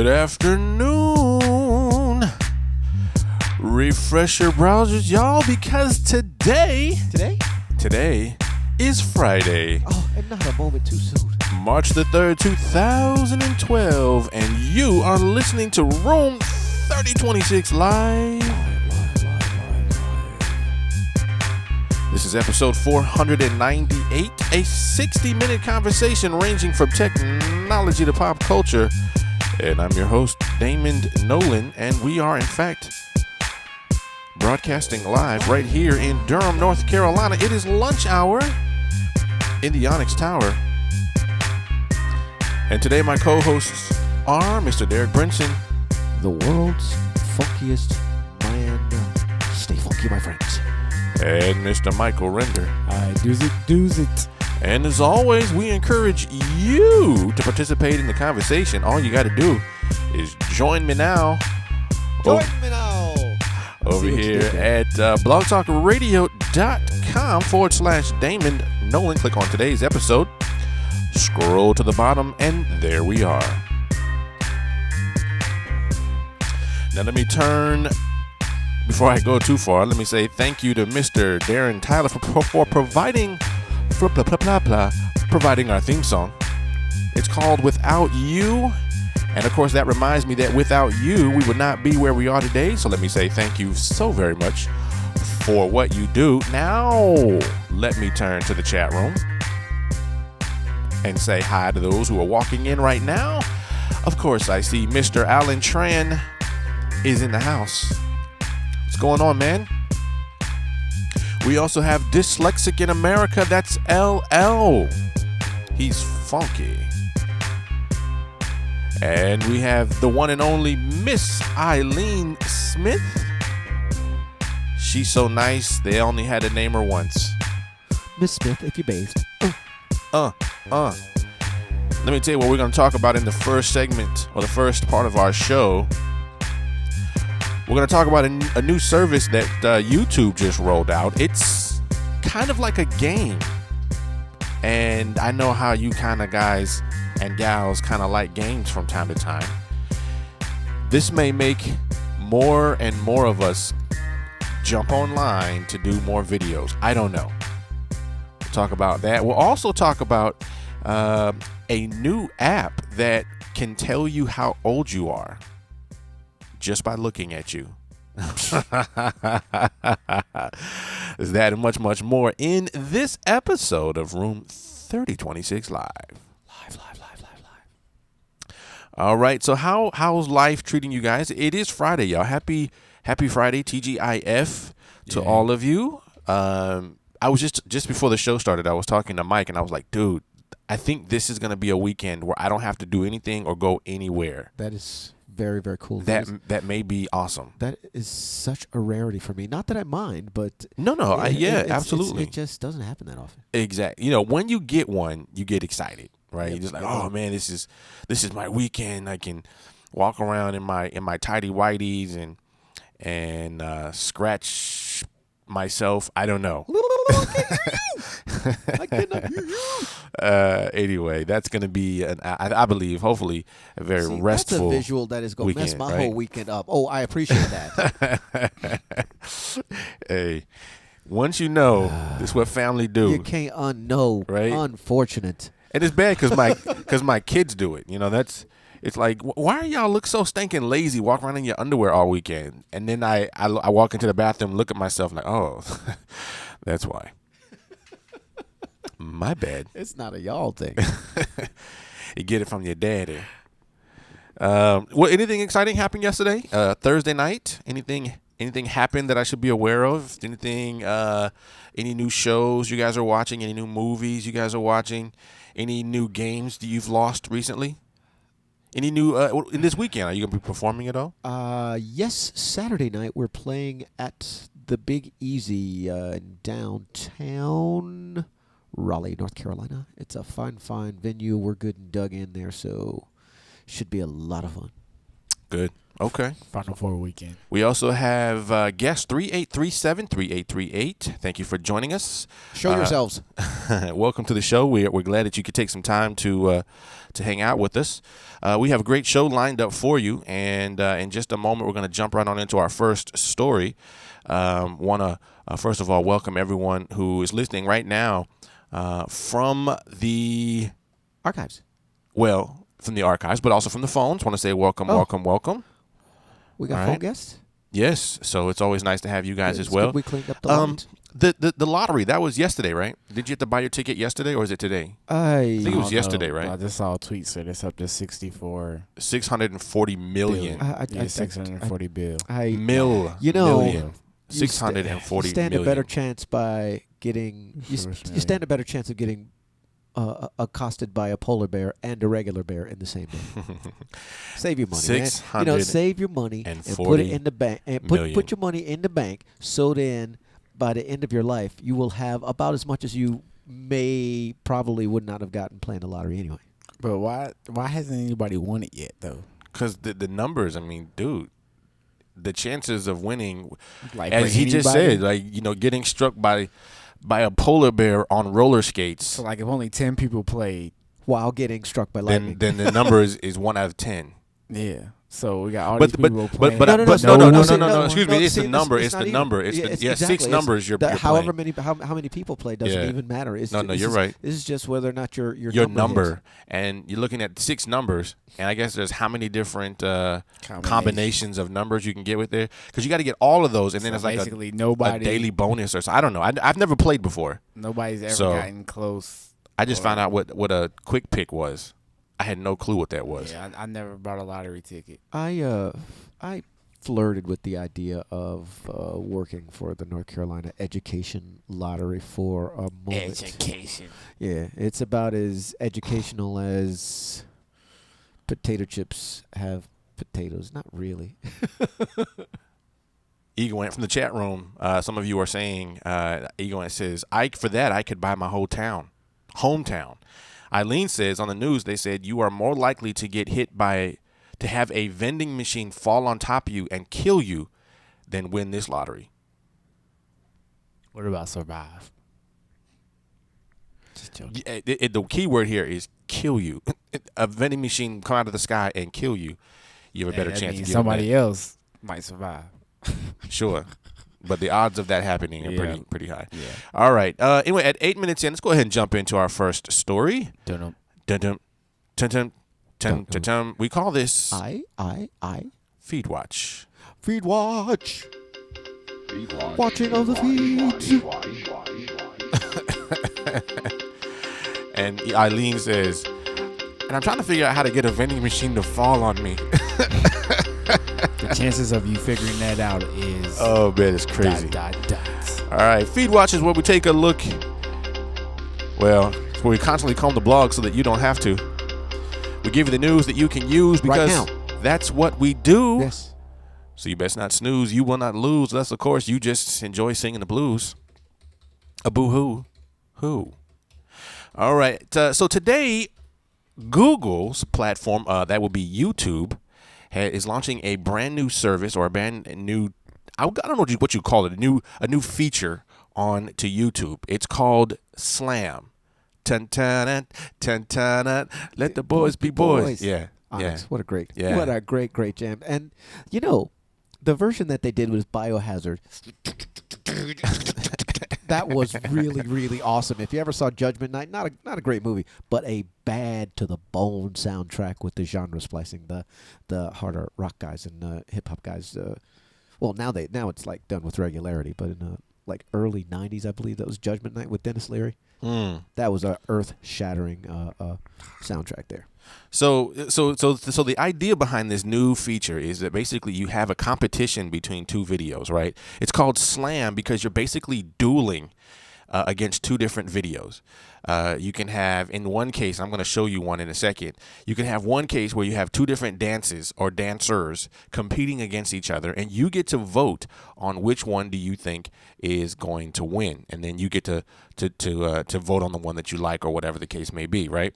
Good afternoon. Refresh your browsers, y'all, because today is Friday. Oh, and not a moment too soon. March the 3rd, 2012, and you are listening to Room 3026 Live. This is episode 498, a 60-minute conversation ranging from technology to pop culture. And I'm your host, Damon Nolan, and we are, in fact, broadcasting live right here in Durham, North Carolina. It is lunch hour in the Onyx Tower. And today my co-hosts are Mr. Derek Brinson. The world's funkiest man. Stay funky, my friends. And Mr. Michael Render. I does it. And as always, we encourage you to participate in the conversation. All you got to do is join me now. Join me now. Over here at blogtalkradio.com/Damon Nolan. Click on today's episode. Scroll to the bottom, and there we are. Now let me turn... Before I go too far, let me say thank you to Mr. Darren Tyler for providing our theme song. It's called Without You. And of course, that reminds me that without you, we would not be where we are today. So let me say thank you so very much for what you do. Now, let me turn to the chat room and say hi to those who are walking in right now. Of course, I see Mr. Alan Tran is in the house. What's going on, man? We also have Dyslexic in America. That's LL. He's funky. And we have the one and only Miss Eileen Smith. She's so nice, they only had to name her once. Miss Smith, if you bathed. Let me tell you what we're going to talk about in the first segment, or the first part of our show. We're going to talk about a new service that YouTube just rolled out. It's kind of like a game. And I know how you kind of guys and gals kind of like games from time to time. This may make more and more of us jump online to do more videos. I don't know. We'll talk about that. We'll also talk about a new app that can tell you how old you are just by looking at you. Is that and much, much more in this episode of Room 3026 Live. Live. All right, so how's life treating you guys? It is Friday, y'all. Happy Friday, TGIF to all of you. I was just before the show started, I was talking to Mike, and I was like, dude, I think this is going to be a weekend where I don't have to do anything or go anywhere. That is very, very cool. That may be awesome. That is such a rarity for me. Not that I mind, but absolutely. It just doesn't happen that often. Exactly. You know, when you get one, you get excited, right? You're just like, oh man, this is my weekend. I can walk around in my tidy whities and scratch myself. I don't know. I cannot hear you. Anyway, that's going to be, I believe, hopefully, a very restful That's a visual that is going to mess my whole weekend up. Oh, I appreciate that. Hey, once you know, this is what family do. You can't unknow. Right? Unfortunate. And it's bad because my kids do it. You know, it's like, why are y'all look so stinking lazy, walk around in your underwear all weekend? And then I walk into the bathroom, look at myself like, oh, that's why. My bad. It's not a y'all thing. You get it from your daddy. Anything exciting happened yesterday? Thursday night? Anything happened that I should be aware of? Anything? Any new shows you guys are watching? Any new movies you guys are watching? Any new games that you've lost recently? Any new in this weekend? Are you gonna be performing at all? Yes, Saturday night we're playing at the Big Easy in downtown Raleigh, North Carolina. It's a fine venue. We're good and dug in there, so should be a lot of fun. Good. Okay. Final Four weekend. We also have guest 3837-3838. Thank you for joining us. Show yourselves. Welcome to the show. We're glad that you could take some time to hang out with us. We have a great show lined up for you, and in just a moment, we're going to jump right on into our first story. Want to first of all welcome everyone who is listening right now from the Archives. Well, from the archives, but also from the phones. Want to say welcome. We got All phone right. guests? Yes, so it's always nice to have you guys It's as well. good we cleaned up the lines. The lottery, that was yesterday, right? Did you have to buy your ticket yesterday, or is it today? I think it was don't yesterday, know. right? I just saw a tweet said it's up to 64 $640 million. yeah, 640 bill. Million. You know, Million. you 640 you stand million. a better chance by getting you stand a better chance of getting accosted by a polar bear and a regular bear in the same day. Save your money, man. Save your money and put it in the bank. And put your money in the bank so then by the end of your life you will have about as much as you probably would not have gotten playing the lottery anyway. But why hasn't anybody won it yet though? Because the numbers, I mean, dude, the chances of winning, Like as he just said, like, getting struck by a polar bear on roller skates, so like if only 10 people played, While getting struck by lightning. then the number is 1 out of 10. yeah. So we got all But these people playing. no. Excuse me. It's see, the number. it's It's not the even- number. It's yeah, the it's 6 exactly. numbers you're however playing. how many people play doesn't Yeah. even matter. It's No, you're right. This is just whether or not your Your number number, hits. and you're looking at 6 numbers, and I guess there's how many different combinations of numbers you can get with there, because you got to get all of those, and then So it's like basically a nobody, daily bonus or so. I don't know. I've never played before. nobody's ever So, gotten close. I just Or- found out what a quick pick was. I had no clue what that was. Yeah, I never bought a lottery ticket. I flirted with the idea of working for the North Carolina Education Lottery for a moment. Education. Yeah, it's about as educational as potato chips have potatoes. Not really. Eagle went from the chat room. Some of you are saying, Eagle says, for that I could buy my whole hometown. Eileen says on the news, they said you are more likely to get hit to have a vending machine fall on top of you and kill you than win this lottery. What about survive? Just joking. The key word here is kill you. A vending machine come out of the sky and kill you. You have a better That chance of means getting somebody else might survive. Sure. But the odds of that happening are Yeah. pretty high. Yeah. All right. Anyway, at 8 minutes in, let's go ahead and jump into our first story. Don't Dun dun dun dun dun dun dun. We call this I Feed Watch. feed watch. Watching of the feeds. And Eileen says, and I'm trying to figure out how to get a vending machine to fall on me. The chances of you figuring that out is Oh man, it's crazy. dot. All right, Feed Watch is where we take a look. Well, it's where we constantly comb the blog so that you don't have to. We give you the news that you can use because Right now. that's what we do. Yes. So you best not snooze. You will not lose. Unless, of course, you just enjoy singing the blues. A boo-hoo. Who? All right. So today, Google's platform, that would be YouTube, is launching a brand new service or a brand new, I don't know what you call it, a new feature on to YouTube. It's called Slam. Let the boys be boys. Yeah. Onyx, Yeah. what a great jam. And the version that they did was Biohazard. That was really, really awesome. If you ever saw Judgment Night, not a great movie, but a bad to the bone soundtrack with the genre splicing, the harder rock guys and hip hop guys. Well, now it's like done with regularity, but in the like early '90s, I believe that was Judgment Night with Dennis Leary. That was a earth-shattering soundtrack there. So the idea behind this new feature is that basically you have a competition between two videos, right? It's called Slam because you're basically dueling against two different videos. You can have, in one case, I'm going to show you one in a second. You can have one case where you have two different dances or dancers competing against each other, and you get to vote on which one do you think is going to win, and then you get to vote on the one that you like or whatever the case may be, right?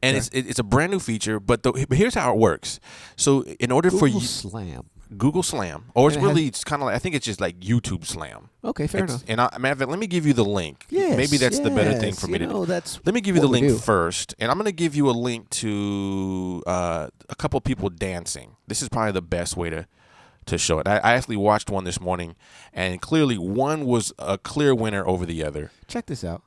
And it's a brand new feature, but here's how it works. So in order for Google you, Slam. Google Slam, or it's And it really it's kind of like I think it's just like YouTube Slam. Okay, fair It's- enough. And matter of fact, let me give you the link. Yes, Maybe that's the better thing yes, for me to do. know, that's Let me give you the what we link do. first, and I'm going to give you a link to a couple people dancing. This is probably the best way to show it. I actually watched one this morning, and clearly one was a clear winner over the other. Check this out.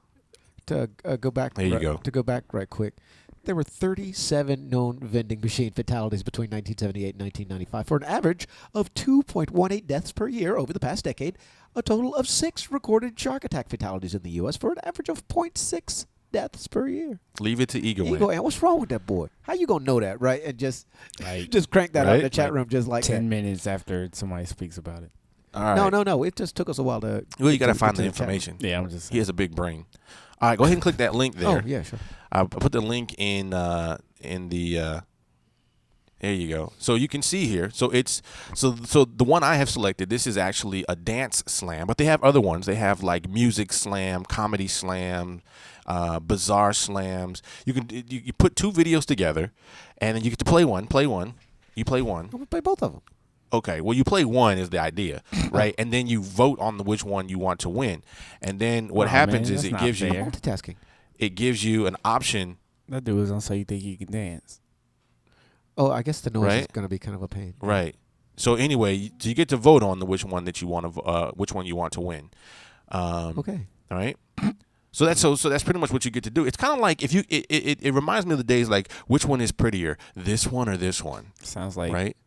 To go back. There you go. To go back right quick. There were 37 known vending machine fatalities between 1978 and 1995 for an average of 2.18 deaths per year over the past decade. A total of 6 recorded shark attack fatalities in the U.S. for an average of 0.6 deaths per year. Leave it to Ego. Ego, and what's wrong with that boy? How you gonna know that, right? And just Like just crank that up in the Right? chat Like room just like 10 that. minutes after somebody speaks about it. All right. No. It just took us a while to. Well, you got to get find to the chat room. information. Yeah, I'm just He has a big brain. All right, go ahead and click that link there. Oh yeah, sure. I put the link in the. There you go. So you can see here. So it's so the one I have selected. This is actually a dance slam, but they have other ones. They have like music slam, comedy slam, bizarre slams. You can you put 2 videos together, and then you get to play one. You play one. I'm gonna play both of them. Okay, well, you play one is the idea, right? And then you vote on which one you want to win. And then what Aw, happens man, is that's it not gives you fair. Multitasking. it gives you an option, that dude was on So You Think You Can Dance. Oh, I guess the noise is Right? gonna be kind of a pain. right? So anyway, so you get to vote on which one that you want to which one you want to win. Okay. All right. So that's pretty much what you get to do. It's kind of like if you it reminds me of the days like which one is prettier, this one or this one, Sounds like right?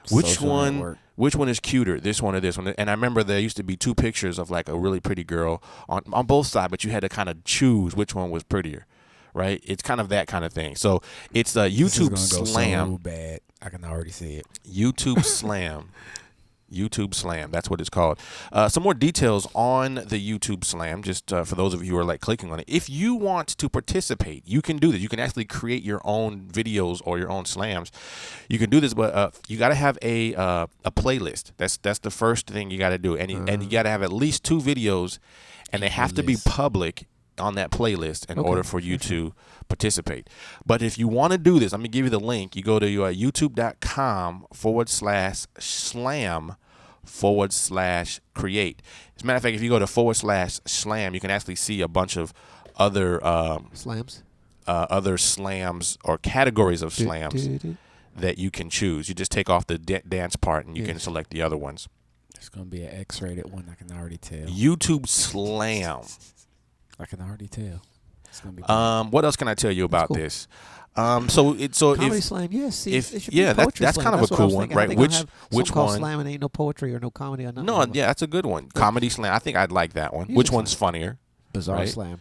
Which Social one? Network. Which one is cuter? This one or this one? And I remember there used to be 2 pictures of like a really pretty girl on both sides, but you had to kind of choose which one was prettier, right? It's kind of that kind of thing. So it's a This is YouTube gonna go Slam. so bad. I can already see it. YouTube Slam. YouTube Slam. That's what it's called. Some more details on the YouTube Slam, just for those of you who are like clicking on it. If you want to participate, you can do this. You can actually create your own videos or your own slams. You can do this, but you got to have a playlist. That's the first thing you got to do, and you got to have at least 2 videos, and they have to be Playlist. public on that playlist in Okay, order for you to participate. But if you want to do this, I'm gonna give you the link. You go to youtube.com/slam/create. As a matter of fact, if you go to /slam, you can actually see a bunch of other Slams. other slams or categories of slams that you can choose. You just take off the dance part and you can Yes. select the other ones. It's gonna be an X-rated one. I can already tell. YouTube Slam. I can already tell. It's gonna be. What else can I tell you about cool. this? Comedy slam, yes. See, if- it should yeah, be a that's- poetry that's slam. kind of a That's what I cool was one, thinking. right? I think I'll Which- have which something called one- Slam and ain't no poetry or no comedy or nothing. No, yeah, that's a good one. Comedy Slam. I think I'd like that one. Music Which Slam. one's funnier? Bizarre right? slam.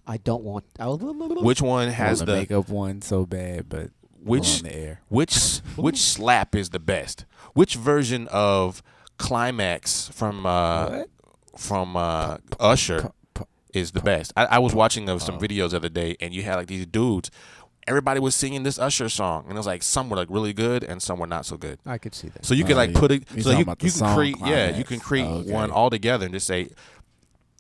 I don't want. Which one I has wanna the make up one so bad, but which on the air. which slap is the best? Which version of Climax from Usher is the best? I was watching some videos the other day, and you had like these dudes. Everybody was singing this Usher song, and it was like some were like really good and some were not so good. I could see that. So you can Oh, like yeah. put it. You're So talking you about the can song create. Yeah, you Climax. can create Okay. one all together and just say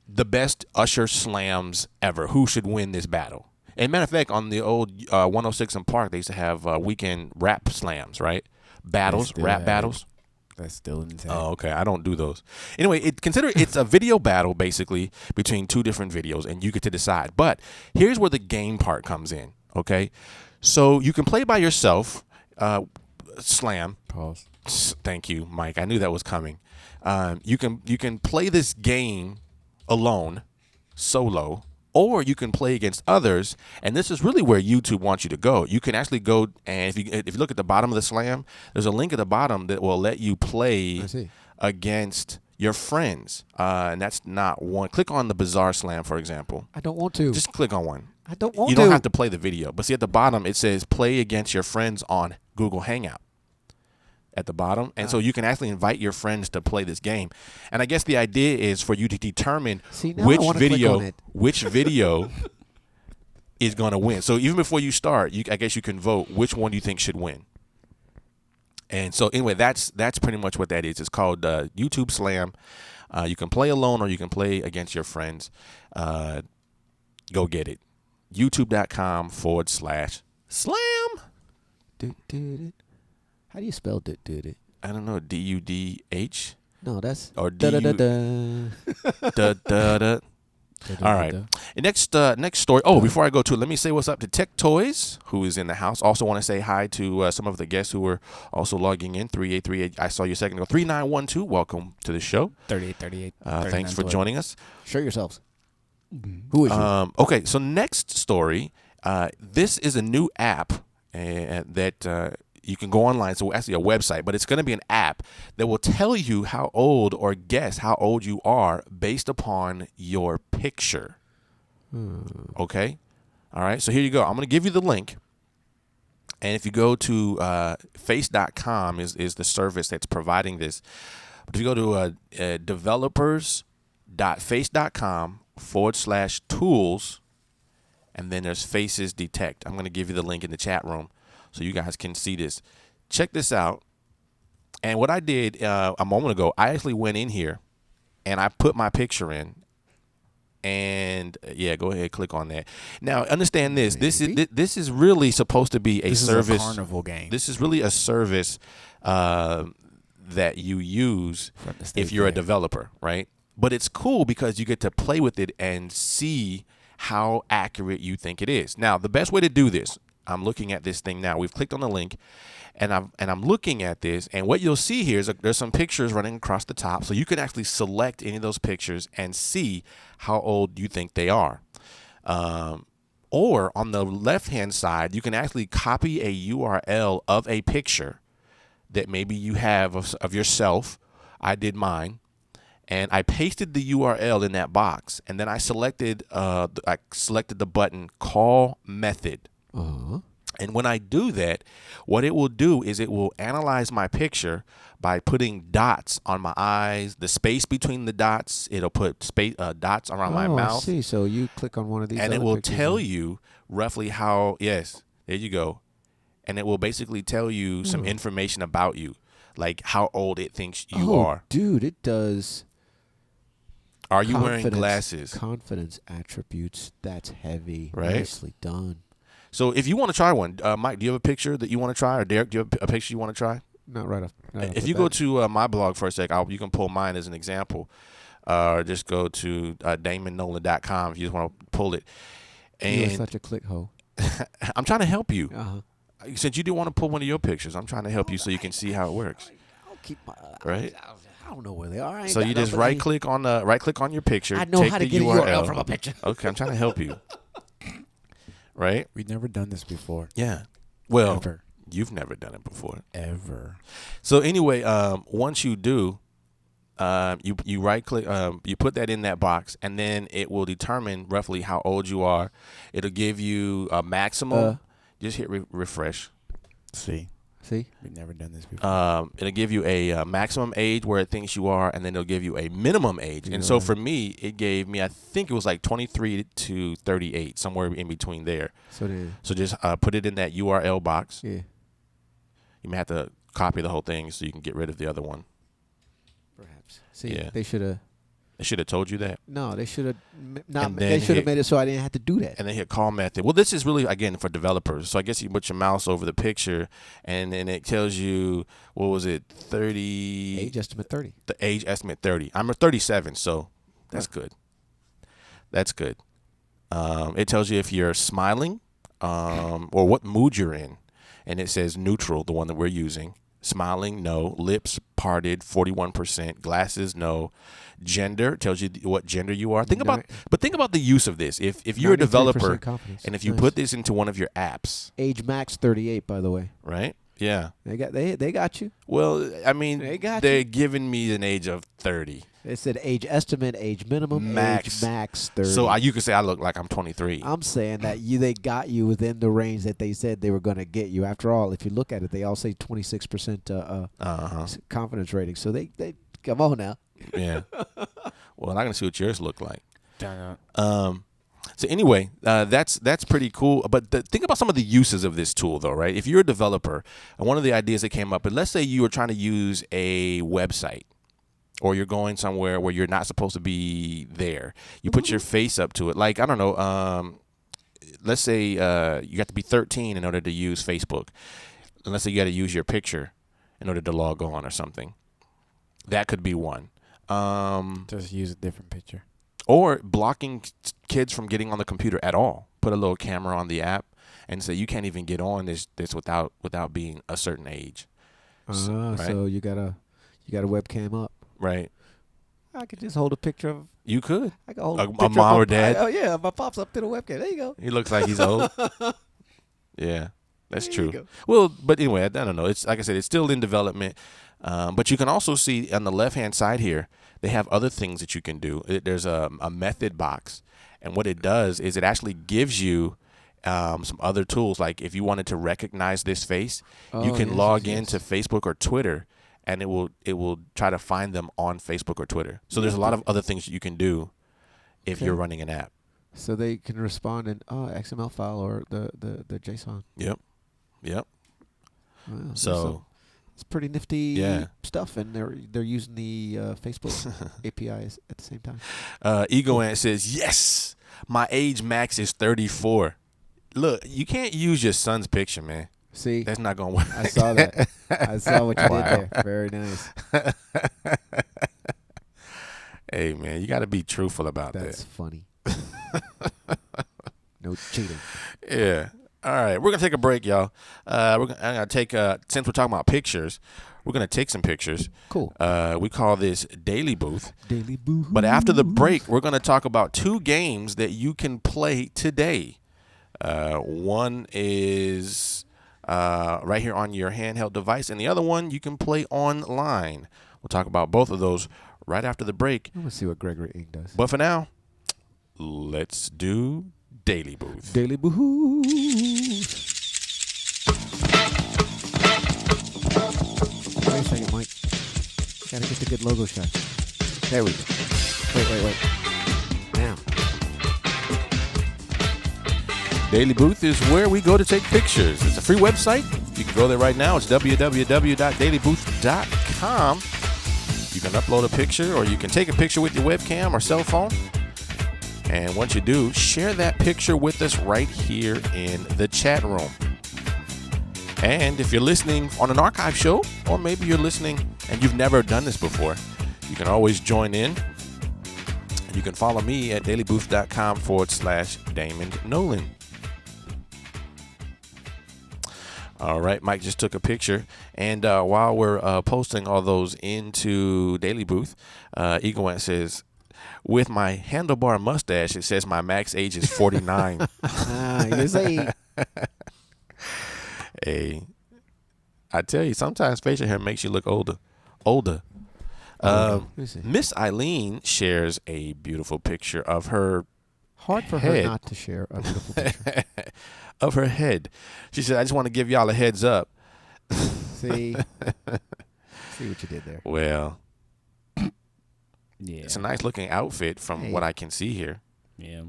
the best Usher slams ever. Who should win this battle? And matter of fact, on the old 106 in Park, they used to have weekend rap slams, right? Battles, still rap have it. battles. That's still intact. Oh, okay. I don't do those. Anyway, consider it's a video battle basically between 2 different videos, and you get to decide. But here's where the game part comes in. Okay, so you can play by yourself. Slam. Pause. Thank you, Mike. I knew that was coming. You can play this game alone, solo, or you can play against others. And this is really where YouTube wants you to go. You can actually go, and if you look at the bottom of the slam, there's a link at the bottom that will let you play I see. against your friends. And that's not one. Click on the Bizarre Slam, for example. I don't want to. Just click on one. I don't want You to. don't have to play the video. But see, at the bottom, it says play against your friends on Google Hangout. At the bottom. And so you can actually invite your friends to play this game. And I guess the idea is for you to determine See, now I which wanna click video on it. is going to win. So even before you start, I guess you can vote which one you think should win. And so anyway, that's pretty much what that is. It's called YouTube Slam. You can play alone or you can play against your friends. Go get it. youtube.com/slam. How do you spell it? I don't know, DUDH No, that's or da da da DU. da. Da. All right. And next story. Oh, before I go to it, let me say what's up to Tech Toys, who is in the house. Also want to say hi to some of the guests who were also logging in. 3838. I saw you a second ago. 3912. Welcome to the show. 3838. Thanks for joining us. Show yourselves. Who is you? Okay, so next story. This is a new app that you can go online. So actually a website, but it's going to be an app that will tell you how old or guess how old you are based upon your picture. Okay? All right, so here you go. I'm going to give you the link. And if you go to face.com is the service that's providing this. But if you go to developers.face.com/tools, and then there's Faces Detect. I'm going to give you the link in the chat room so you guys can see this. Check this out. And what I did a moment ago, I actually went in here and I put my picture in. And yeah, go ahead, click on that. Now, understand this. This is really supposed to be a service. This is a carnival game. This is really a service that you use if you're a developer, right? But it's cool because you get to play with it and see how accurate you think it is. Now, the best way to do this, I'm looking at this thing now. We've clicked on the link, and I'm looking at this, and what you'll see here is there's some pictures running across the top, so you can actually select any of those pictures and see how old you think they are. Or on the left-hand side, you can actually copy a URL of a picture that maybe you have of yourself. I did mine. And I pasted the URL in that box, and then I selected the button Call Method. And when I do that, what it will do is it will analyze my picture by putting dots on my eyes, the space between the dots. It'll put dots around my mouth. I see. So you click on one of these, and it will tell you roughly how. Yes, there you go. And it will basically tell you some information about you, like how old it thinks you are. Dude, it does. Are you wearing glasses? Confidence attributes. That's heavy. Right. Nicely done. So if you want to try one, Mike, do you have a picture that you want to try? Or Derek, do you have a picture you want to try? Not right off. If you go to my blog for a sec, you can pull mine as an example. Or just go to DamonNolan.com if you just want to pull it. And you're such a click hole. I'm trying to help you. Uh-huh. Since you didn't want to pull one of your pictures, I'm trying to help you so you can see how it works. I'll keep my right. I don't know where they are. So you just right click on your picture. I know take how to the get URL. a URL from a picture. Okay, I'm trying to help you. Right? We've never done this before. Yeah. Well, Ever. You've never done it before. Ever. So anyway, once you do, you right click, you put that in that box, and then it will determine roughly how old you are. It'll give you a maximum. Just hit refresh. See, we've never done this before. It'll give you a maximum age where it thinks you are, and then it'll give you a minimum age. And so for me, it gave me, I think it was like 23 to 38, somewhere in between there. So just put it in that URL box. Yeah. You may have to copy the whole thing so you can get rid of the other one. Perhaps. See, they should have. They should have told you that. No, they should have not. They should have made it so I didn't have to do that. And then hit Call Method. Well, this is really, again, for developers. So I guess you put your mouse over the picture, and then it tells you, what was it, 30? Age estimate 30. The age estimate 30. I'm a 37, so that's good. That's good. It tells you if you're smiling or what mood you're in. And it says neutral, the one that we're using. Smiling, no. Lips parted, 41%. Glasses, no. Gender tells you what gender you are. Think about the use of this. If you're a developer and if you put this into one of your apps. Age max 38, by the way. Right? Yeah. They got you. Well, I mean, they're giving me an age of 30. It said age estimate, age minimum, age max 30. So you could say I look like I'm 23. I'm saying that they got you within the range that they said they were going to get you. After all, if you look at it, they all say 26% confidence rating. So they come on now. Yeah. Well, I can see what yours look like. So anyway, that's pretty cool. But think about some of the uses of this tool, though, right? If you're a developer, and one of the ideas that came up, and let's say you were trying to use a website, or you're going somewhere where you're not supposed to be there. You put your face up to it. Like, I don't know, let's say you got to be 13 in order to use Facebook. And let's say you got to use your picture in order to log on or something. That could be one. Just use a different picture. Or blocking kids from getting on the computer at all. Put a little camera on the app and say you can't even get on this without being a certain age. Right? So you got a webcam up. Right. I could just hold a picture of. You could. I could hold A a picture mom of or dad? Oh yeah, my pops up to the webcam. There you go. He looks like he's old. Yeah, that's There you true. go. Well, but anyway, I don't know. It's like I said, it's still in development. But you can also see on the left-hand side here, they have other things that you can do. There's a method box, and what it does is it actually gives you some other tools. Like if you wanted to recognize this face, you can log into Facebook or Twitter, and it will try to find them on Facebook or Twitter. So there's a lot of other things that you can do if you're running an app. So they can respond in XML file or the JSON. Yep. Wow, So it's pretty nifty Yeah. stuff, and they're using the Facebook APIs at the same time. Ego Ant says, yes, my age max is 34. Look, you can't use your son's picture, man. See, That's not going to work. I saw that. I saw what you did there. Very nice. Hey, man, you got to be truthful about That's funny. No cheating. that. Yeah. All right, we're going to take a break, y'all. I'm going to take, since we're talking about pictures, we're going to take some pictures. Cool. We call this Daily Booth. Daily Boo. But after the break, we're going to talk about 2 games that you can play today. One is right here on your handheld device, and the other one you can play online. We'll talk about both of those right after the break. I want to see what Gregory Ing does. But for now, let's do Daily Booth. Daily Boo. Wait a second, Mike. Gotta get the good logo shot. There we go. Wait. Now. Daily Booth is where we go to take pictures. It's a free website. You can go there right now. It's www.dailybooth.com. You can upload a picture, or you can take a picture with your webcam or cell phone. And once you do, share that picture with us right here in the chat room. And if you're listening on an archive show, or maybe you're listening and you've never done this before, you can always join in. You can follow me at dailybooth.com/Damon Nolan. All right, Mike just took a picture. And while we're posting all those into Daily Booth, Ego Ant says, with my handlebar mustache, it says my max age is 49. You say. Hey, I tell you, sometimes facial hair makes you look older. Let me see. Miss Eileen shares a beautiful picture of her Hard for head. her not to share a beautiful picture. of her head. She said, I just want to give y'all a heads up. See what you did there. Well, Yeah. it's a nice looking outfit from Hey. what I can see here. Yeah.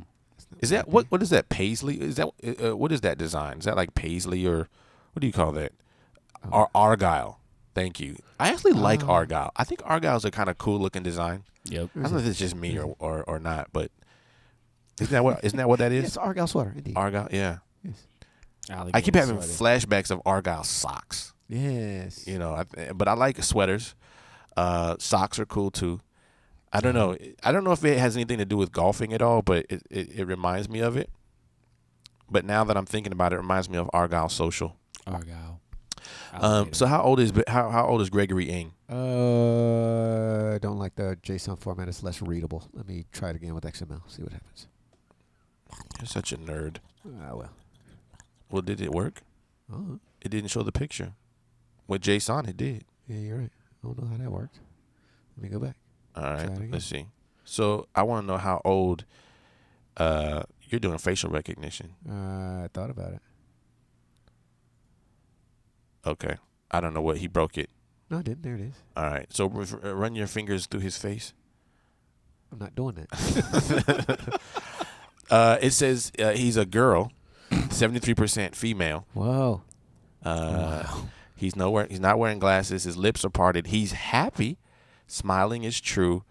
Is that what is that, Paisley? Is that what is that design? Is that like Paisley, or what do you call that? Argyle. Thank you. I actually like Argyle. I think Argyle's a kind of cool looking design. Yep. I don't know if it's just me or not, but isn't that what that is? It's Argyle sweater, indeed. Argyle, yeah. Yes. I keep having flashbacks of Argyle socks. Yes. You know, but I like sweaters. Socks are cool too. I don't know. I don't know if it has anything to do with golfing at all, but it reminds me of it. But now that I'm thinking about it, it reminds me of Argyle Social. Argyle. So how old is Gregory Ing? Don't like the JSON format. It's less readable. Let me try it again with XML. See what happens. You're such a nerd. Well. Well, did it work? Oh, It didn't show the picture. With JSON, it did. yeah, you're right. I don't know how that worked. Let me go back. All Try right, it again. let's see. So I want to know how old you're doing facial recognition. I thought about it. Okay. I don't know what he broke it. No, I didn't. There it is. All right. So run your fingers through his face. I'm not doing that. It says he's a girl, 73% female. Whoa. He's not wearing glasses. His lips are parted. He's happy. Smiling is true.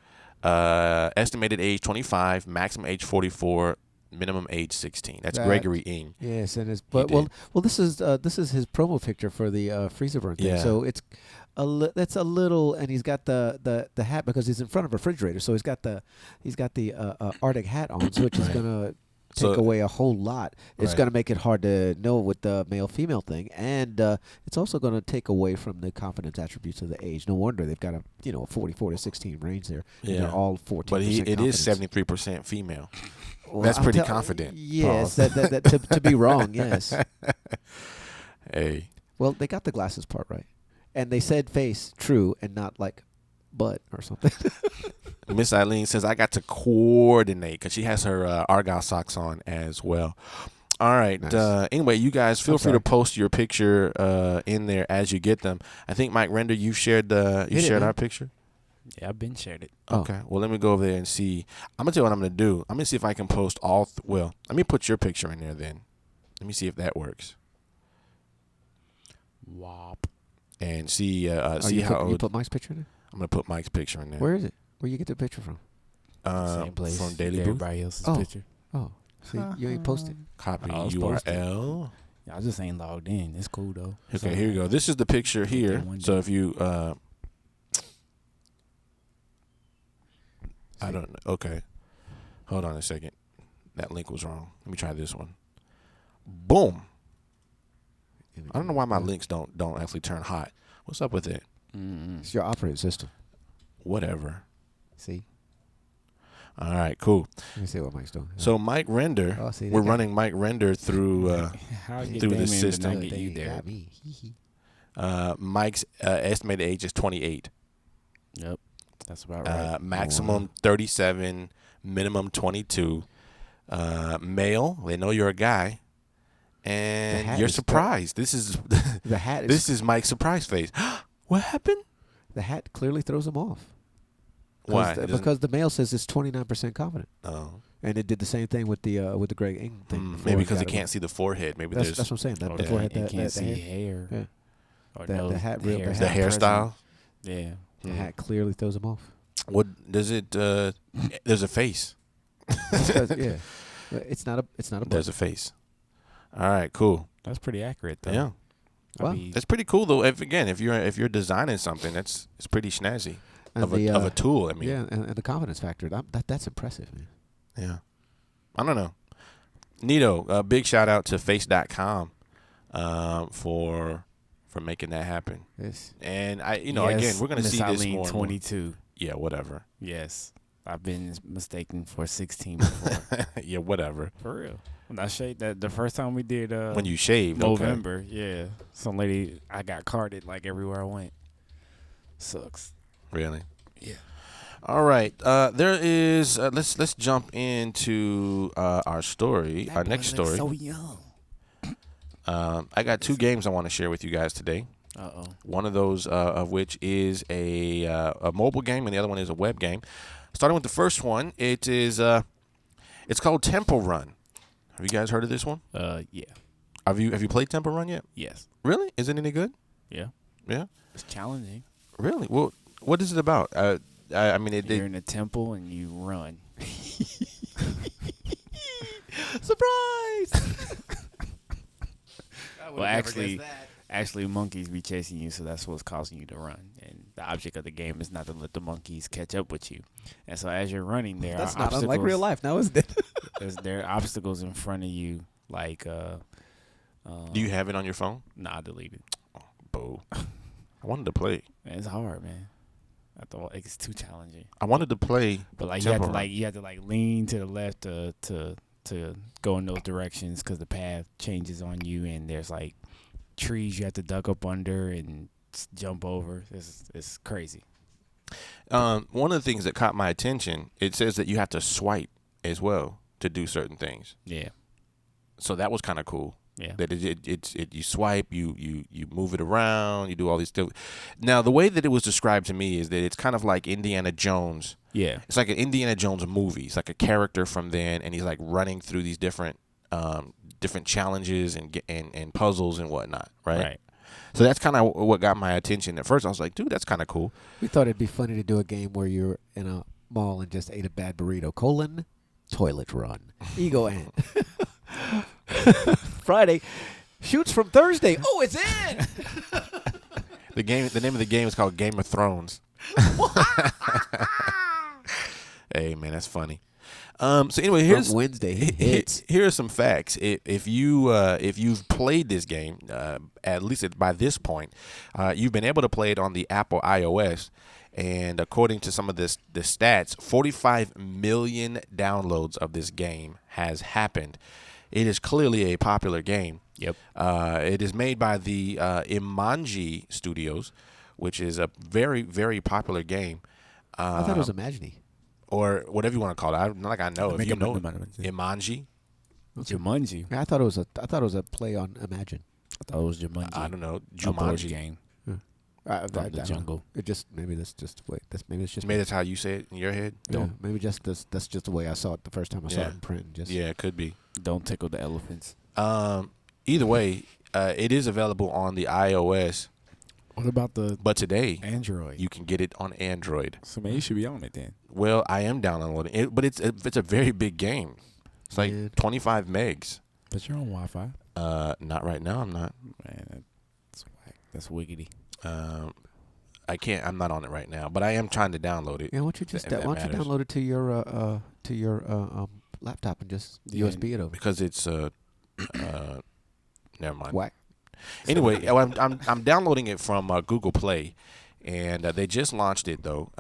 Estimated age 25, maximum age 44. minimum age 16. That's That- Gregory Ng. Yes, and it's but did. this is his promo picture for the freezer burn thing. Yeah. So it's that's a little, and he's got the hat because he's in front of a refrigerator. So he's got the Arctic hat on, which is gonna take So- away a whole lot. It's Right. gonna make it hard to know with the male female thing, and it's also gonna take away from the confidence attributes of the age. No wonder they've got a 44 to 16 range there. And Yeah. they're all 14%. But it is confidence. 73% female. Well, That's I'll pretty tell- confident. Yes, Pause. that to be wrong. Yes. Hey. Well, they got the glasses part right, and they said face true and not like butt or something. Miss Eileen says, I got to coordinate because she has her Argyle socks on as well. All right. Nice. Anyway, you guys feel I'm free to sorry. post your picture in there as you get them. I think Mike Render, you shared Hit it, shared man. our picture. Yeah, I've been shared it. Oh. Okay. Well, let me go over there and see. I'm gonna tell you what I'm gonna do. I'm gonna see if I can post all. Well, let me put your picture in there then. Let me see if that works Wop. and see Oh, see you how put, you old. put Mike's picture in there? I'm gonna put Mike's picture in there. Where is it? Where you get the picture from? Same place. From Daily Booth. Everybody else's Oh. picture. Oh, see, you ain't posted. Copy I was posted. URL. I just ain't logged in. It's cool though. Okay, here you go. This is the picture here. one So day. if you, I don't know. Okay, hold on a second. That link was wrong. Let me try this one. Boom. I don't know why my links don't actually turn hot. What's up with it? It's your operating system. Whatever. See, All right, cool. let me see what Mike's doing. So Mike Render, Oh, see, they we're got- running Mike Render through How you through get the them in system. and not get you They there? got me. Mike's estimated age is 28. Yep, that's about right. Maximum 37, minimum 22. Male, they know you're a guy, and hat you're is surprised. This is The hat is this is Mike's surprise face. What happened? the hat clearly throws him off. Why? The- It doesn't- because the male says it's 29% confident, Oh, and it did the same thing with the Greg Ng thing. before maybe it because he got can't see the forehead. Maybe That's there's what I'm saying. That Or before they had that, can't that see hair, hair. Yeah. Or The- no, the hat real- hair's the the not hairstyle. present. Yeah. the hat clearly throws him off. What does it? There's a face. Yeah, it's not a There's a face. All right, cool. That's pretty accurate though. Yeah, Wow. that's pretty cool though. If you're designing something, it's pretty snazzy And of the, a tool. I mean, yeah, and the confidence factor. That's impressive, man. Yeah. I don't know. Neato, big shout out to face.com for making that happen. Yes. And I Yes, again, we're going to Miss see this Eileen, more. and more. 22. Yeah, whatever. Yes. I've been mistaken for 16 before. Yeah, whatever. For real. When I shaved that the first time we did When you shaved, okay. November, yeah. Some lady I got carded like everywhere I went. Sucks. Really? Yeah. All right. There is let's jump into our story, our next story. So young. I got two games I want to share with you guys today. Uh-oh. One of those of which is a mobile game, and the other one is a web game. Starting with the first one, it is it's called Temple Run. Have you guys heard of this one? Yeah. Have you played Temple Run yet? Yes. Really? Is it any good? Yeah. Yeah. It's challenging. Really? Well, what is it about? I mean, You're in a temple and you run. Surprise! Well, actually, monkeys be chasing you, so that's what's causing you to run. And the object of the game is not to let the monkeys catch up with you. And so as you're running, there That's are not obstacles. unlike real life, now isn't it? There are obstacles in front of you, like Do you have it on your phone? Nah, I deleted. Boo. I wanted to play. Man, it's hard, man. I thought it's too challenging. I wanted to play. But like Temple you had to lean to the left to go in those directions because the path changes on you, and there's like trees you have to duck up under and jump over. It's crazy. One of the things that caught my attention, it says that you have to swipe as well to do certain things. Yeah, So that was kind of cool. yeah. That it you swipe, you move it around, you do all these stuff. Now the way that it was described to me is that it's kind of like Indiana Jones. Yeah, It's like an Indiana Jones movie. It's like a character from then, and he's like running through these different challenges and puzzles and whatnot. Right. So that's kind of what got my attention. At first, I was like, dude, that's kind of cool. We thought it'd be funny to do a game where you're in a mall and just ate a bad burrito. toilet run. Ego Ant. Friday shoots from Thursday. Oh, it's in. The name of the game is called Game of Thrones. Hey man, that's funny. So anyway, here's From Wednesday. Hits. here are some facts. If you've played this game, at least by this point, you've been able to play it on the Apple iOS, and according to some of the stats, 45 million downloads of this game has happened. It is clearly a popular game. Yep. It is made by the Imanji Studios, which is a very, very popular game. I thought it was Imagine. Or whatever you want to call it. Not like I know. If you know Jumanji. Imanji. I thought it was a play on Imagine. I thought it was Jumanji. I don't know. A board Jumanji. game I from the don't know. jungle. It just maybe that's just wait. Maybe it's just Maybe that's how you say it in your head. yeah, maybe just that's just the way I saw it the first time I saw Yeah. it in print. Just Yeah, it could be. Don't tickle the elephants. Either way, it is available on the iOS, What about the but today Android? you can get it on Android. So man, you should be on it then. Well, I am downloading it, but it's a very big game. It's like Yeah. 25 megs. But you're on Wi-Fi. Not right now. I'm not. Man, that's whack. That's wiggity. I can't. I'm not on it right now, but I am trying to download it. yeah. Why don't you just If that why don't you matters. download it to your laptop and just Yeah. USB it over? Because it's never mind. Whack. Anyway, I'm downloading it from Google Play, and they just launched it though.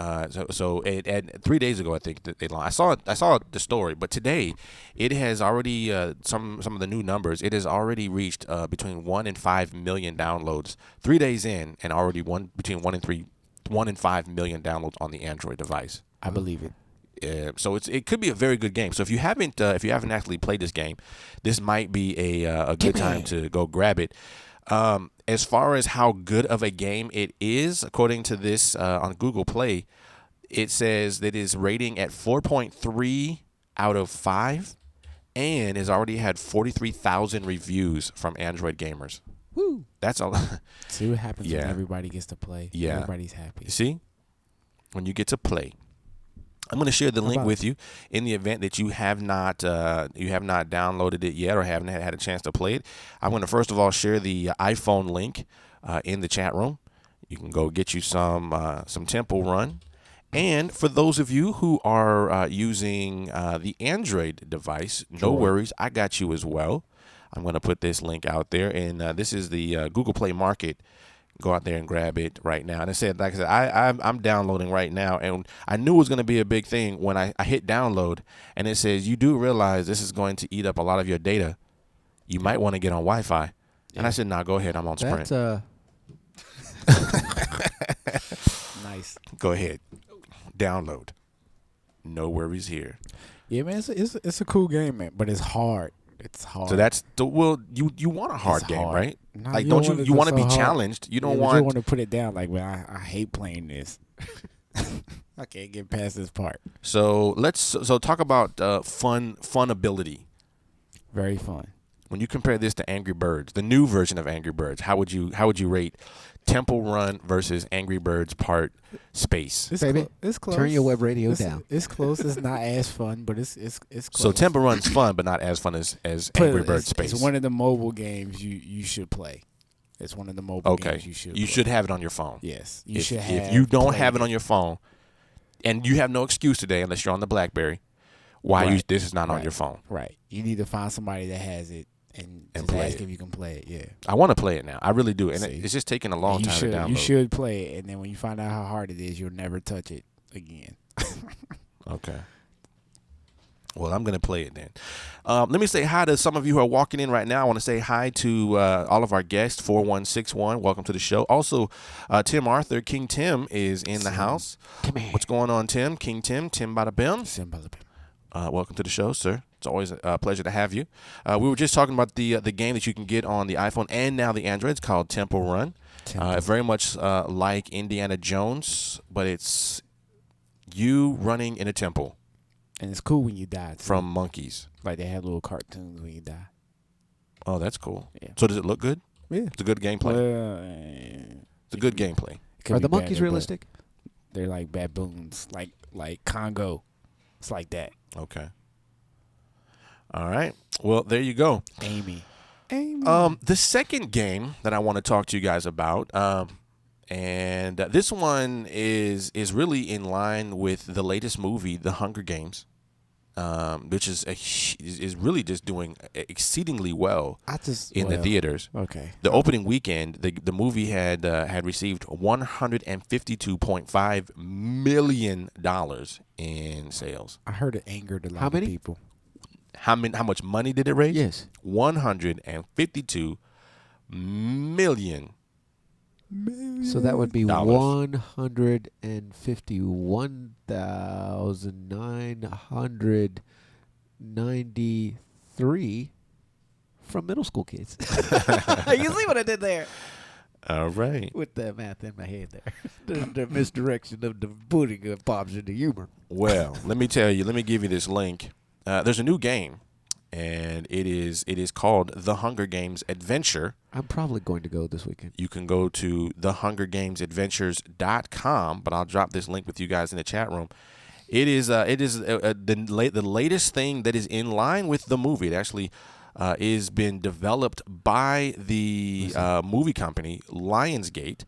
So it 3 days ago I think that they launched. I saw the story, but today it has already some of the new numbers. It has already reached between 1 and 5 million downloads 3 days in, and already between 1 and 5 million downloads on the Android device. I believe it. So it could be a very good game. So if you haven't actually played this game, this might be a good time to go grab it. As far as how good of a game it is, according to this on Google Play, it says that it is rating at 4.3 out of 5, and has already had 43,000 reviews from Android gamers. Woo. That's a lot. See what happens Yeah. when everybody gets to play. Yeah. Everybody's happy. You see, when you get to play. I'm going to share the link about with you in the event that you have not downloaded it yet or haven't had a chance to play it. I'm going to first of all share the iPhone link in the chat room. You can go get you some Temple Run. And for those of you who are using the Android device, no worries, I got you as well. I'm going to put this link out there, and this is the Google Play Market. Go out there and grab it right now. And like I said, I'm downloading right now, and I knew it was going to be a big thing when I hit download, and it says you do realize this is going to eat up a lot of your data. You might want to get on Wi-Fi. And I said, nah, go ahead. I'm on Sprint. That's Nice. Go ahead. Download. No worries here. Yeah, man, it's a cool game, man, but it's hard. It's hard. So that's you want a hard It's game, hard. right? No, Like don't don't want you it want to so be hard. challenged? You don't Yeah, but want you want to put it down. Like, man, I hate playing this. I can't get past this part. So let's talk about fun ability. Very fun. When you compare this to Angry Birds, the new version of Angry Birds, how would you rate Temple Run versus Angry Birds Part Space? It's Baby, it's close. turn your web radio it's, down. It's close. It's not as fun, but it's close. So Temple Run's fun, but not as fun as But Angry Birds Space. It's one of the mobile games you should play. It's one of the mobile Okay, games you should. you play. should have it on your phone. Yes, you If, should have. if you don't played have it on your phone, and you have no excuse today unless you're on the BlackBerry, why Right. this is not on Right. your phone? right, you need to find somebody that has it and just play ask it. if you can play it. Yeah. I want to play it now. I really do, and See. it's just taking a long you time should, to download. You should play it, and then when you find out how hard it is, you'll never touch it again. Okay. Well, I'm going to play it then. Let me say hi to some of you who are walking in right now. I want to say hi to all of our guests, 4161. Welcome to the show. Also, Tim Arthur, King Tim, is in the house. Come here. What's going on, Tim? King Tim Bada Bim. Simba. Welcome to the show, sir. It's always a pleasure to have you. We were just talking about the game that you can get on the iPhone and now the Android. It's called Temple Run. Very much like Indiana Jones, but it's you running in a temple And it's cool when you die. Too. from monkeys. Like they have little cartoons when you die. Oh, that's cool. Yeah. So does it look good? Yeah. It's a good gameplay. Well, It's a good gameplay. it could Are be the monkeys better, but realistic? They're like baboons, like Congo. It's like that. Okay. All right. Well, there you go. Amy. The second game that I want to talk to you guys about, and this one is really in line with the latest movie, The Hunger Games, which is really just doing exceedingly well in the theaters. Okay. The opening weekend, the movie had received $152.5 million in sales. I heard it angered a lot How of many? people. How much money did it raise? Yes. 152 million. So that would be Dollars. 151,993 from middle school kids. You see what I did there? All right. With the math in my head there. the misdirection of the putting of pops into humor. Well, let me tell you. Let me give you this link. There's a new game, and it is called The Hunger Games Adventure. I'm probably going to go this weekend. You can go to thehungergamesadventures.com, but I'll drop this link with you guys in the chat room. It is the latest thing that is in line with the movie. It actually is been developed by the movie company Lionsgate.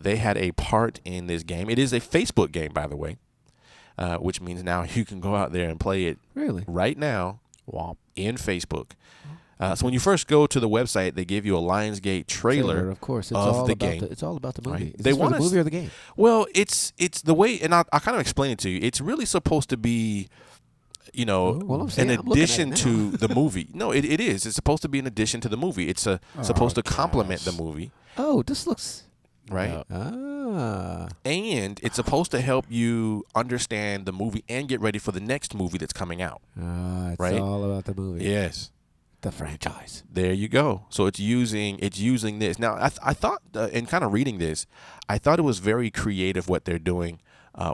They had a part in this game. It is a Facebook game, by the way, which means now you can go out there and play it Really? right now in Facebook. So when you first go to the website, they give you a Lionsgate trailer of course. It's of all the about game. it's all about the movie. Right. Is They this for want the us- movie or the game? Well, it's the way, and I'll kind of explain it to you. It's really supposed to be, Well, I'm saying an I'm looking at it addition now. to the movie. No, it is. It's supposed to be an addition to the movie. It's supposed to complement the movie, Oh, this looks. right? Ah. And it's supposed to help you understand the movie and get ready for the next movie that's coming out. It's Right? all about the movie. Yes. The franchise. There you go. So it's using this. Now, I thought, in kind of reading this, I thought it was very creative what they're doing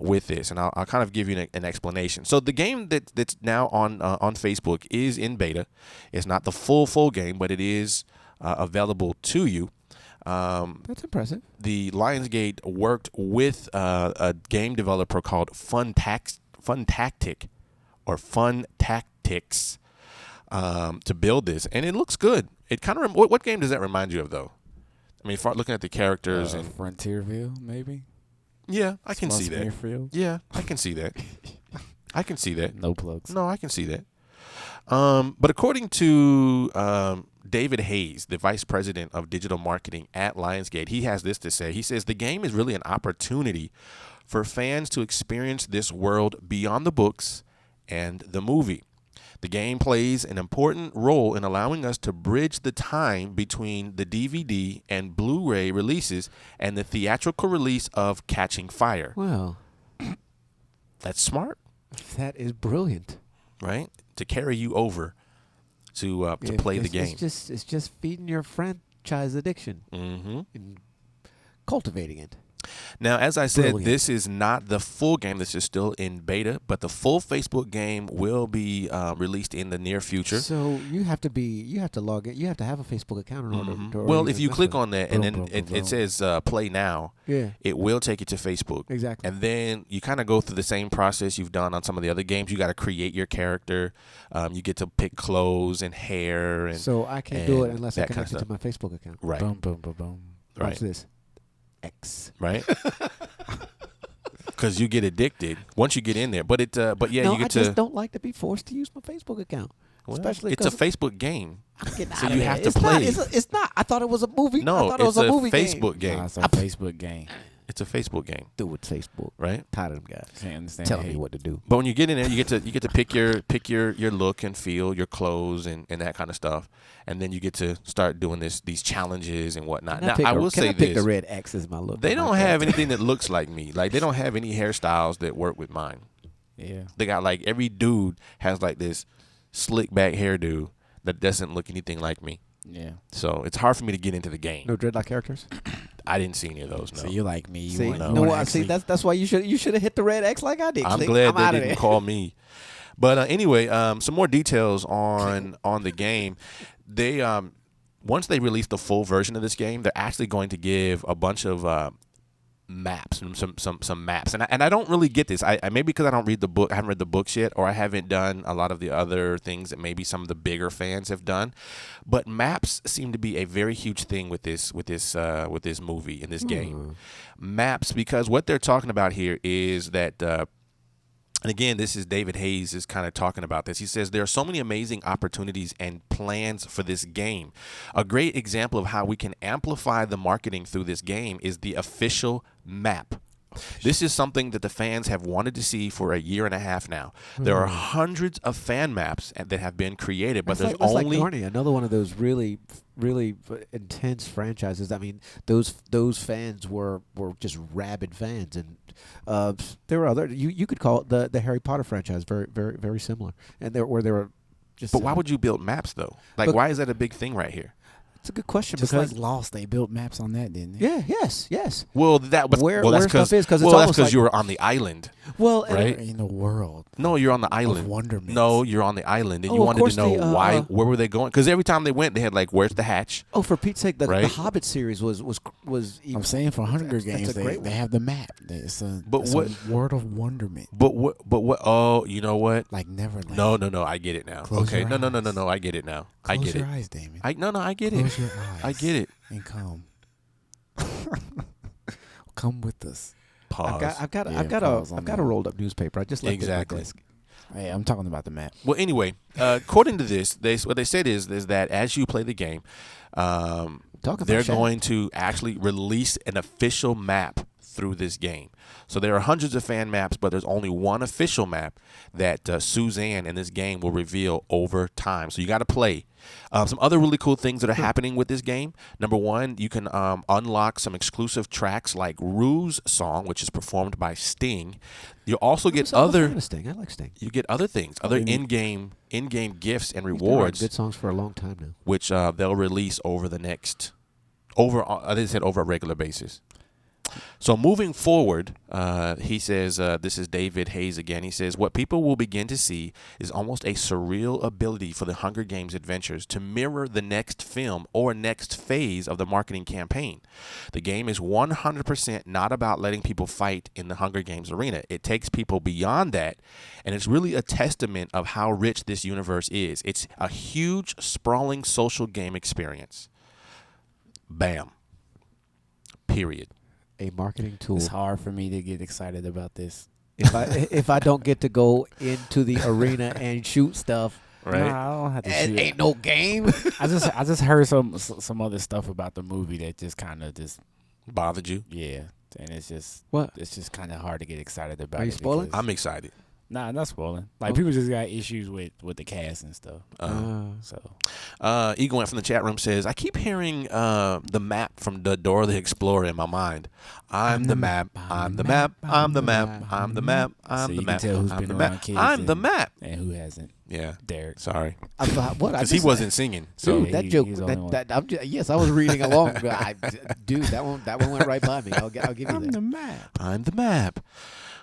with this, and I'll kind of give you an explanation. So the game that's now on Facebook is in beta. It's not the full game, but it is available to you. That's impressive. The Lionsgate worked with a game developer called Fun Tactics to build this, and it looks good. It kind of what game does that remind you of, though? I mean, looking at the characters and Frontierville, maybe. yeah, I can see that. Smithfield? Yeah, I can see that. I can see that. No plugs. No, I can see that. But according to David Hayes, the vice president of digital marketing at Lionsgate, he has this to say. He says the game is really an opportunity for fans to experience this world beyond the books and the movie. The game plays an important role in allowing us to bridge the time between the DVD and Blu-ray releases and the theatrical release of Catching Fire. Well, That's smart, that is brilliant. right? To carry you over to play the game. It's just feeding your franchise addiction Mm-hmm. and cultivating it. Now, as I said, Brilliant. this is not the full game. This is still in beta, but the full Facebook game will be released in the near future. So you have to log in. You have to have a Facebook account in order to. Well, if even you mess click with it. on that and Boom, then boom, it boom, boom. says play now, Yeah, it will take you to Facebook. exactly. And then you kind of go through the same process you've done on some of the other games. You got to create your character. You get to pick clothes and hair and So I can't do it and unless I that kind of connect it to my Facebook account. right, Boom, boom, boom, boom. Watch right, this. X. right. Because you get addicted once you get in there. But yeah, No, you get I to. just don't like to be forced to use my Facebook account. Well, especially it's a 'cause Facebook game. I'm getting So out you of have there. to It's play. Not, it's not. I thought it was a movie. I No, thought it was it's a movie Facebook game. Nah, it's a Facebook game. It's a Facebook game, Do with Facebook. right? Tired of them guys Can't understand. telling hate. me what to do. But when you get in there, you get to pick your look and feel, your clothes and that kind of stuff, and then you get to start doing these challenges and whatnot. Can Now pick I a- will can say I pick this: the red X as my look. they on my don't have character? anything that looks like me. Like they don't have any hairstyles that work with mine. Yeah. They got like every dude has like this slick back hairdo that doesn't look anything like me. Yeah. So it's hard for me to get into the game. No dreadlock characters. I didn't see any of those. No. So you like me? You See, want, no. you no, wanna I see. actually- That's why you should have hit the red X like I did. I'm See? glad I'm they outta didn't there. call me. But anyway, some more details on the game. They once they release the full version of this game, they're actually going to give a bunch of maps, some maps, and I don't really get this. I maybe because I don't read the book, I haven't read the books yet, or I haven't done a lot of the other things that maybe some of the bigger fans have done. But maps seem to be a very huge thing with this movie in this game. Maps, because what they're talking about here is that. And again, this is David Hayes is kind of talking about this. He says there are so many amazing opportunities and plans for this game. A great example of how we can amplify the marketing through this game is the official map. This is something that the fans have wanted to see for a year and a half now. There are hundreds of fan maps that have been created, but there's only like Narnia, another one of those really intense franchises. I mean, those fans were just rabid fans, and there were other. You could call it the Harry Potter franchise very similar, and there were just. But why would you build maps though? Like, why is that a big thing right here? It's a good question. Just because like Lost, they built maps on that, didn't they? Yeah, yes. Well, that was where that's stuff is, 'cause it's that's almost because like- you were on the island. Well, Right? In the world No, you're on the of island. wonderment. No, you're on the island, and Oh, you of wanted course to know the, why. Where were they going? Because every time they went, they had like, "Where's the hatch?" Oh, for Pete's sake, the Right? Hobbit series was. I'm saying for Hunger That's Games, a great they one. have the map. It's a world of wonderment, But what? Oh, you know what? like Neverland. No. I get it now. Close Okay, your no. eyes. I get it now. I Close get your it. eyes, Damon. I get it. Close your eyes. I get it. And come. Come with us. Pause. I've got Yeah, a pause on I've got that. a rolled up newspaper. I just left Exactly. it at my desk. Hey, I'm talking about the map. Well, anyway, according to this, what they said is that as you play the game, Talk about they're Shaq. going to actually release an official map through this game. So there are hundreds of fan maps, but there's only one official map that Suzanne in this game will reveal over time. So you got to play. Some other really cool things that are happening with this game. Number one, you can unlock some exclusive tracks like Rue's song, which is performed by Sting. You also get I'm a other. fan of Sting. I like Sting. You get other things, other you- in-game gifts and He's been writing rewards, good songs for a long time now. which they'll release over the next, they said over a regular basis. So moving forward, he says, this is David Hayes again. He says, what people will begin to see is almost a surreal ability for the Hunger Games adventures to mirror the next film or next phase of the marketing campaign. The game is 100% not about letting people fight in the Hunger Games arena. It takes people beyond that, and it's really a testament of how rich this universe is. It's a huge, sprawling social game experience. Bam. Period. A marketing tool. It's hard for me to get excited about this. If I don't get to go into the arena and shoot stuff, Right? Nah, I don't have to it shoot. ain't no game. I just heard some other stuff about the movie that just kind of Bothered you? yeah, and it's just kind of hard to get excited about. Are you it spoiling? because- I'm excited. Nah, not spoiling. Like Oh. people just got issues with the cast and stuff. So Eagle went from the chat room says, I keep hearing the map from the Dora the Explorer in my mind. I'm the map. I'm the map. I'm the map. I'm the map. So I'm you the can map. tell who's I'm been the around map. kids I'm the and- map. and who hasn't? Yeah. Derek. Sorry. What? Because he wasn't singing. So Dude, Yeah, that he- joke. he's the only one. Yes, I was reading along. Dude, that one went right by me. I'll give you I'm that. the map. I'm the map.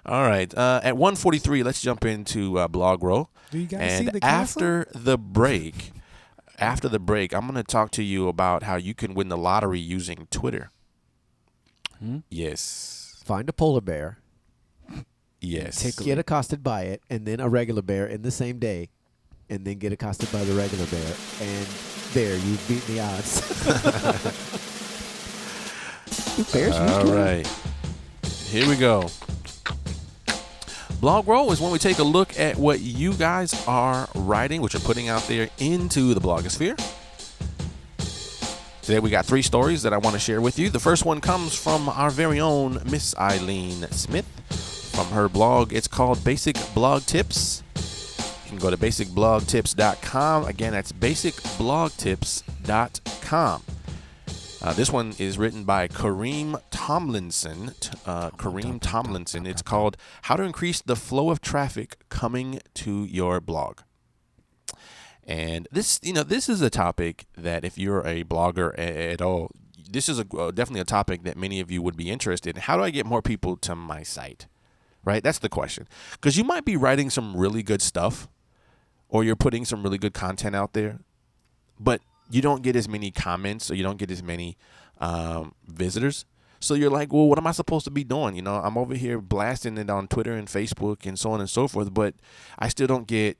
All right. At 1:43, let's jump into Blog Roll. Do you guys see And the castle? after the break, I'm going to talk to you about how you can win the lottery using Twitter. Yes. Find a polar bear, Yes. get accosted by it, and then a regular bear in the same day, and then get accosted by the regular bear, and there you've beaten the odds. Bears use All Twitter. right. Here we go. Blog Roll is when we take a look at what you guys are writing, what you're putting out there into the blogosphere. Today we got 3 stories that I want to share with you. The first one comes from our very own Miss Eileen Smith from her blog. It's called Basic Blog Tips. You can go to basicblogtips.com. Again, that's basicblogtips.com. This one is written by Kareem Tomlinson. It's called How to Increase the Flow of Traffic Coming to Your Blog. And this is a topic that if you're a blogger at all, this is definitely a topic that many of you would be interested in. How do I get more people to my site? Right? That's the question. Because you might be writing some really good stuff, or you're putting some really good content out there, but you don't get as many comments, or you don't get as many visitors. So you're like, well, what am I supposed to be doing? You know, I'm over here blasting it on Twitter and Facebook and so on and so forth, but I still don't get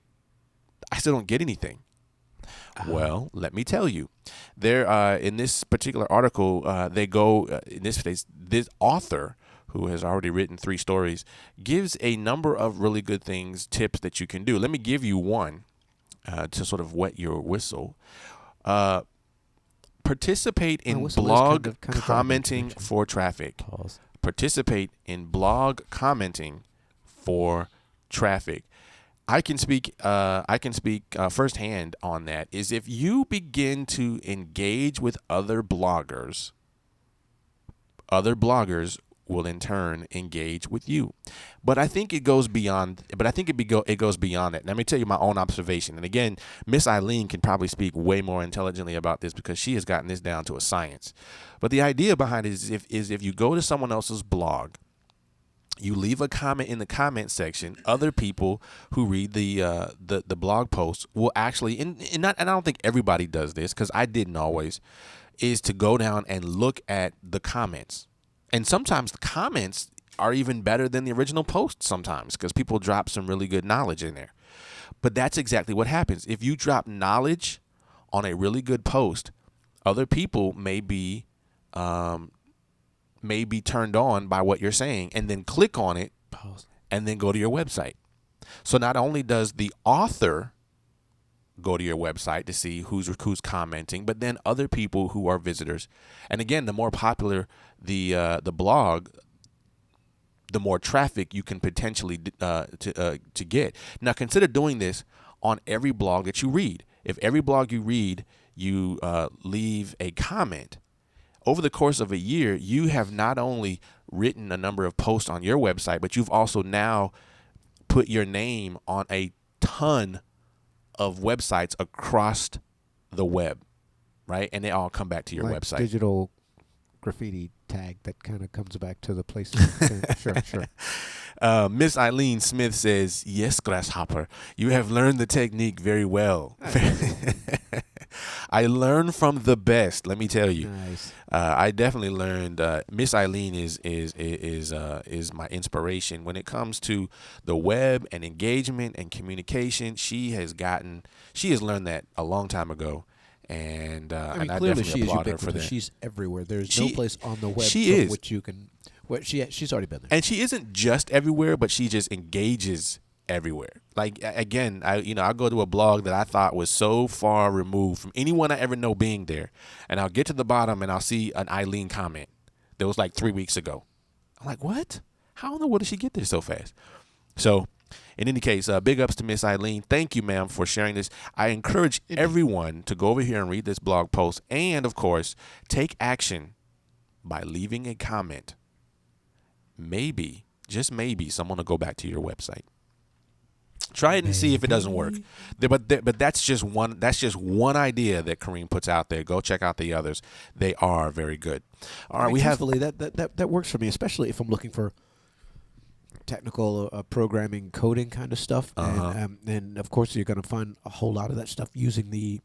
anything. Well, let me tell you, there in this particular article, they go in this case, this author who has already written 3 stories gives a number of really good things, tips that you can do. Let me give you one to sort of wet your whistle. Participate in blog kind of commenting for traffic. Pause. Participate in blog commenting for traffic. I can speak firsthand on that. Is if you begin to engage with other bloggers will in turn engage with you. But I think it goes beyond. It goes beyond that. Let me tell you my own observation. And again, Miss Eileen can probably speak way more intelligently about this because she has gotten this down to a science. But the idea behind it is if you go to someone else's blog, you leave a comment in the comment section, other people who read the blog post will actually, and I don't think everybody does this because I didn't always, is to go down and look at the comments. And sometimes the comments are even better than the original post sometimes because people drop some really good knowledge in there. But that's exactly what happens. If you drop knowledge on a really good post, other people may be turned on by what you're saying and then click on it and then go to your website. So not only does the author go to your website to see who's commenting, but then other people who are visitors. And again, the more popular the blog, the more traffic you can potentially to get. Now consider doing this on every blog that you read. If every blog you read, you leave a comment, over the course of a year, you have not only written a number of posts on your website, but you've also now put your name on a ton of websites across the web, right? And they all come back to your website. Digital graffiti tag that kind of comes back to the place. Sure. Miss Eileen Smith says, yes, Grasshopper, you have learned the technique very well. I learn from the best. Let me tell you. Nice. I definitely learned. Miss Eileen is my inspiration when it comes to the web and engagement and communication. She has learned that a long time ago, and I definitely applaud her for that. She's everywhere. There's no place on the web which you can. Well, she's already been there. And she isn't just everywhere, but she just engages everywhere. Like, again, I go to a blog that I thought was so far removed from anyone I ever know being there, and I'll get to the bottom and I'll see an Eileen comment that was like 3 weeks ago. I'm like, what? How in the world did she get there so fast? So, in any case, big ups to Miss Eileen. Thank you, ma'am, for sharing this. I encourage everyone to go over here and read this blog post and, of course, take action by leaving a comment. Maybe, just maybe, someone will go back to your website. Try it and see if it doesn't work. But that's just one idea that Kareem puts out there. Go check out the others. They are very good. All right, we have that works for me, especially if I'm looking for technical programming, coding kind of stuff. And of course, you're going to find a whole lot of that stuff using the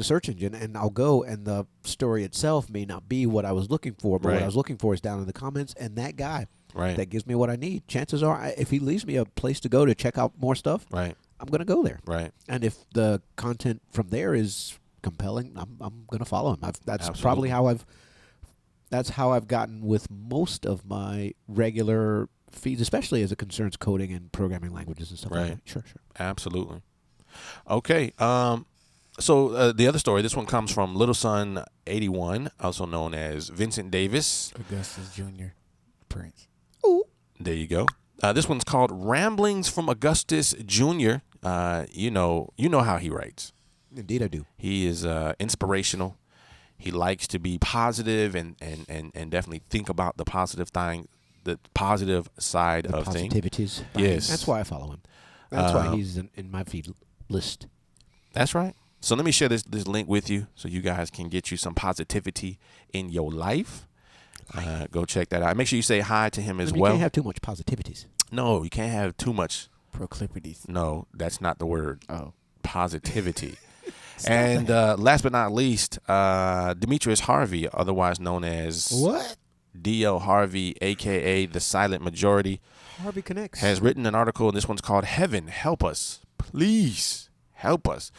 search engine, and I'll go, and the story itself may not be what I was looking for, but what I was looking for is down in the comments, and that guy that gives me what I need. Chances are, if he leaves me a place to go to check out more stuff, I'm going to go there. Right. And if the content from there is compelling, I'm going to follow him. That's Absolutely. probably how I've gotten with most of my regular feeds, especially as it concerns coding and programming languages and stuff like that. Sure. Absolutely. Okay. So the other story, this one comes from Little Son 81, also known as Vincent Davis. Augustus Jr. Prince. Ooh. There you go. This one's called Ramblings from Augustus Jr. You know how he writes. Indeed, I do. He is inspirational. He likes to be positive and definitely think about the positive thing, the positive side of things. Positivities. Yes. That's why I follow him. That's why he's in my feed list. That's right. So let me share this link with you so you guys can get you some positivity in your life. Go check that out. Make sure you say hi to him as well. You can't have too much positivities. No, you can't have too much. Proclivities. No, that's not the word. Oh. Positivity. And last but not least, Demetrius Harvey, otherwise known as... What? D.L. Harvey, a.k.a. The Silent Majority, Harvey Connects. has written an article, and this one's called Heaven, Help Us. Please help us.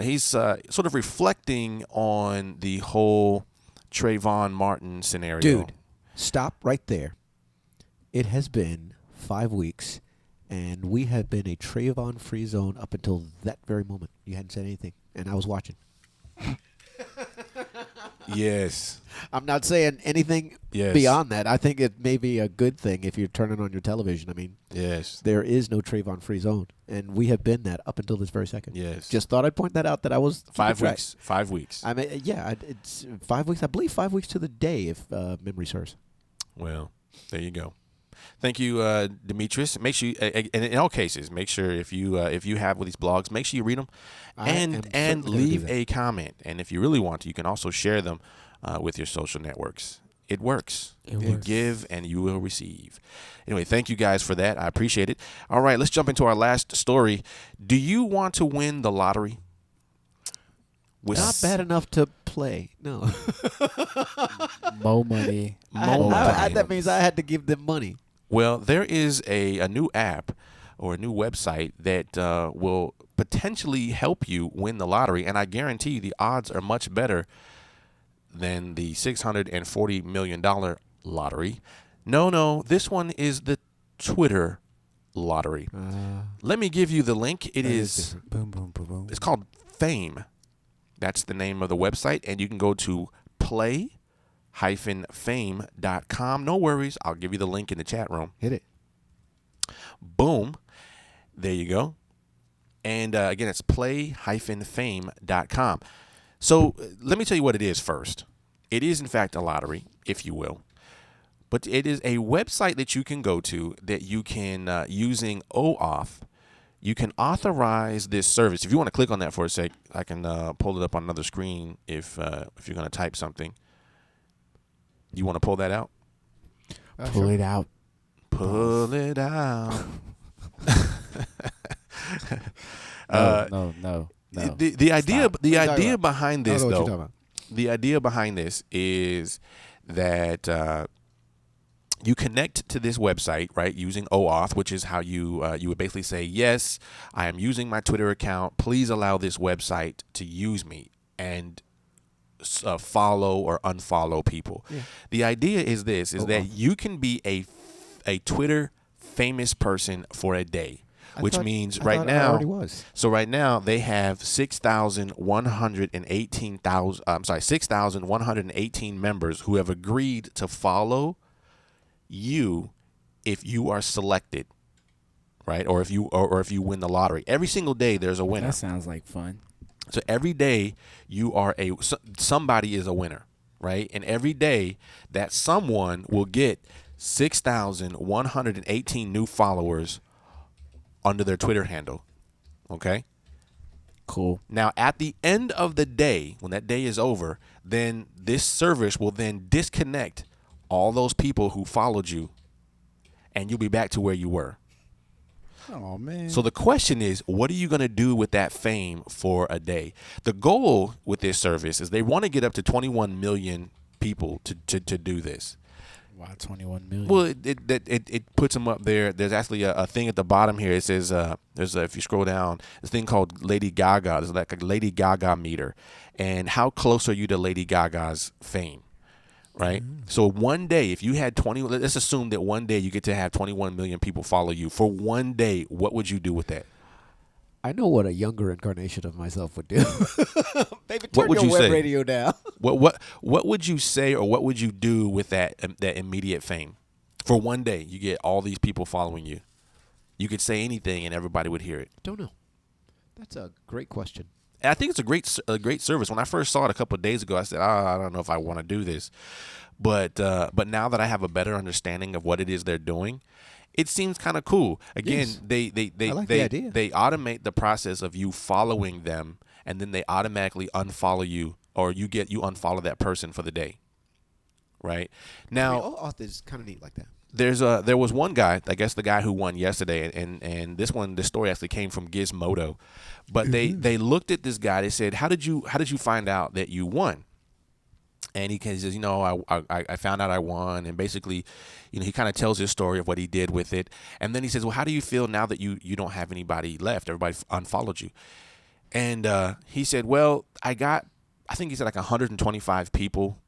He's sort of reflecting on the whole Trayvon Martin scenario. Dude, stop right there. It has been 5 weeks, and we have been a Trayvon free zone up until that very moment. You hadn't said anything, and I was watching. Yes. I'm not saying anything Yes. beyond that. I think it may be a good thing if you're turning on your television. I mean, Yes. there is no Trayvon free zone, and we have been that up until this very second. Yes. Just thought I'd point that out that I was 5 keeping track. weeks. 5 weeks. I mean, yeah, it's 5 weeks. I believe 5 weeks to the day, if memory serves. Well, there you go. Thank you, Demetrius. Make sure, and in all cases, make sure if you have one of these blogs, make sure you read them I am and certainly gonna leave do that. a comment. And if you really want to, you can also share them with your social networks. It works. It You works. give and you will receive. Anyway, thank you guys for that. I appreciate it. All right, let's jump into our last story. Do you want to win the lottery? Not bad enough to play. No. More money. That means I had to give them money. Well, there is a new app or a new website that will potentially help you win the lottery, and I guarantee the odds are much better than the $640 million lottery. No, this one is the Twitter lottery. Let me give you the link. It is Boom, boom, boom, boom. it's called Fame. That's the name of the website, and you can go to play-fame.com. No worries, I'll give you the link in the chat room. Hit it. Boom. There you go. And again, it's play-fame.com. So let me tell you what it is first. It is, in fact, a lottery, if you will. But it is a website that you can go to that you can, using OAuth, you can authorize this service. If you want to click on that for a sec, I can pull it up on another screen if you're going to type something. You want to pull that out? Pull it out. Pull it out. No. The idea Stop. the What are you idea talking about? behind I this don't know what you're though, talking the idea behind this is that you connect to this website, right, using OAuth, which is how you would basically say, yes, I am using my Twitter account. Please allow this website to use me and follow or unfollow people. Yeah. The idea is this: is that OAuth. you can be a Twitter famous person for a day, which means right I now. already was. So right now they have 6,118 members who have agreed to follow you if you are selected, right? Or if you win the lottery. Every single day there's a winner. That sounds like fun. So every day you are somebody is a winner, right? And every day that someone will get 6,118 new followers under their Twitter handle. Okay? Cool. Now, at the end of the day, when that day is over, then this service will then disconnect all those people who followed you, and you'll be back to where you were. Oh, man. So the question is, what are you going to do with that fame for a day? The goal with this service is they want to get up to 21 million people to do this. Wow, 21 million. Well, it puts them up there. There's actually a thing at the bottom here. It says if you scroll down, this thing called Lady Gaga. There's like a Lady Gaga meter, and how close are you to Lady Gaga's fame, right? So one day, if you had 20, let's assume that one day you get to have 21 million people follow you for one day. What would you do with that? I know what a younger incarnation of myself would do. Baby, turn What would your you web say? radio down. What would you say, or what would you do with that immediate fame? For one day, you get all these people following you. You could say anything, and everybody would hear it. Don't know. That's a great question. And I think it's a great service. When I first saw it a couple of days ago, I said, I don't know if I want to do this. But now that I have a better understanding of what it is they're doing, it seems kind of cool. Again, Yes. they I like the idea. they automate the process of you following them, and then they automatically unfollow you, or you unfollow that person for the day. Right now, OAuth is kind of neat like that. there was one guy, I guess the guy who won yesterday, and this story actually came from Gizmodo, but they looked at this guy. They said, how did you find out that you won? And he says, I found out I won, and basically, he kind of tells his story of what he did with it, and then he says, well, how do you feel now that you don't have anybody left? Everybody unfollowed you, and he said, well, I think he said like 125 people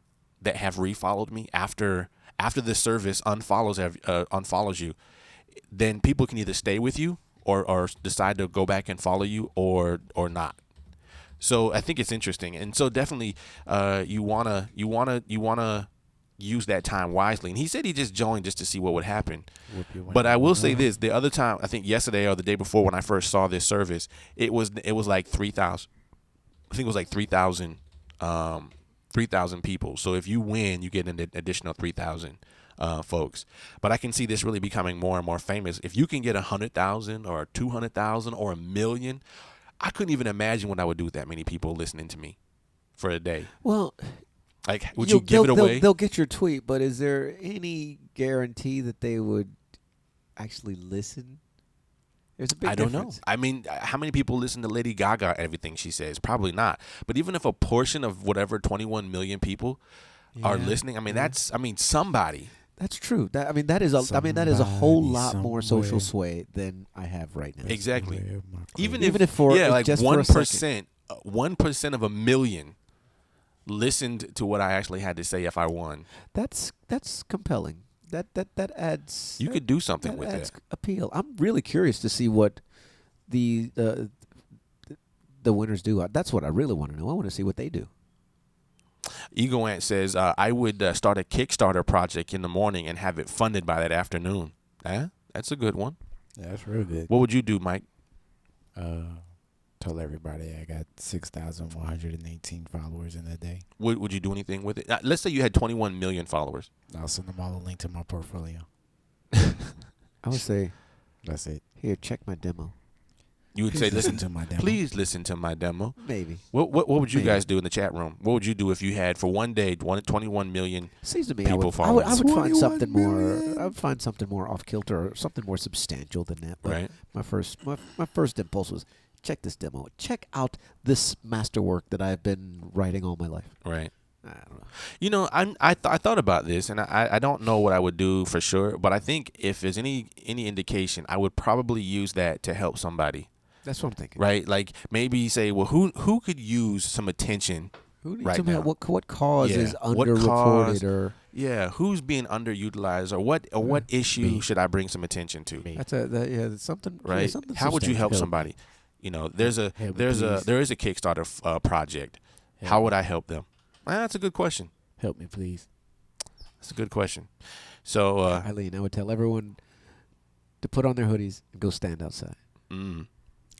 that have refollowed me after this service unfollows you. Then people can either stay with you or decide to go back and follow you or not. So I think it's interesting, and so definitely you wanna use that time wisely. And he said he just joined just to see what would happen. But I will say this: the other time, I think yesterday or the day before, when I first saw this service, it was like 3,000. I think it was like 3,000 people. So if you win, you get an additional 3,000 folks. But I can see this really becoming more and more famous. If you can get 100,000 or 200,000 or 1 million. I couldn't even imagine what I would do with that many people listening to me for a day. Well, like, would you give it away? They'll get your tweet, but is there any guarantee that they would actually listen? There's a big difference. Don't know. I mean, how many people listen to Lady Gaga, everything she says? Probably not. But even if a portion of whatever 21 million people are listening, somebody. That's true. That is a whole lot more social sway than I have right now. Exactly. Even if for like just 1%, 1% of 1 million listened to what I actually had to say if I won. That's compelling. That adds. You could do something with that. That. Appeal. I'm really curious to see what the winners do. That's what I really want to know. I want to see what they do. Ego Ant says, I would start a Kickstarter project in the morning and have it funded by that afternoon. That's a good one. Yeah, that's real good. What would you do, Mike? Told everybody I got 6,118 followers in a day. Would you do anything with it? Let's say you had 21 million followers. I'll send them all a link to my portfolio. I would say, that's it. Here, check my demo. You would say, listen to my demo. Please listen to my demo. Maybe. What would you guys do in the chat room? What would you do if you had, for one day, 21 million Seems to me people I would following? find something more. I would find something more off kilter or something more substantial than that. But Right. My first impulse was check this demo. Check out this masterwork that I've been writing all my life. Right. I don't know. I thought about this, and I don't know what I would do for sure, but I think if there's any indication, I would probably use that to help somebody. That's what I'm thinking. Right? Like maybe say, well, who could use some attention Who needs right some now? help? What cause is What underreported cause- or who's being underutilized, or what issue should I bring some attention to? that's something Right? something How would you help substantial. somebody? There is a Kickstarter project. Help How me. would I help them? That's a good question. Help me, please. That's a good question. So, Eileen, I would tell everyone to put on their hoodies and go stand outside.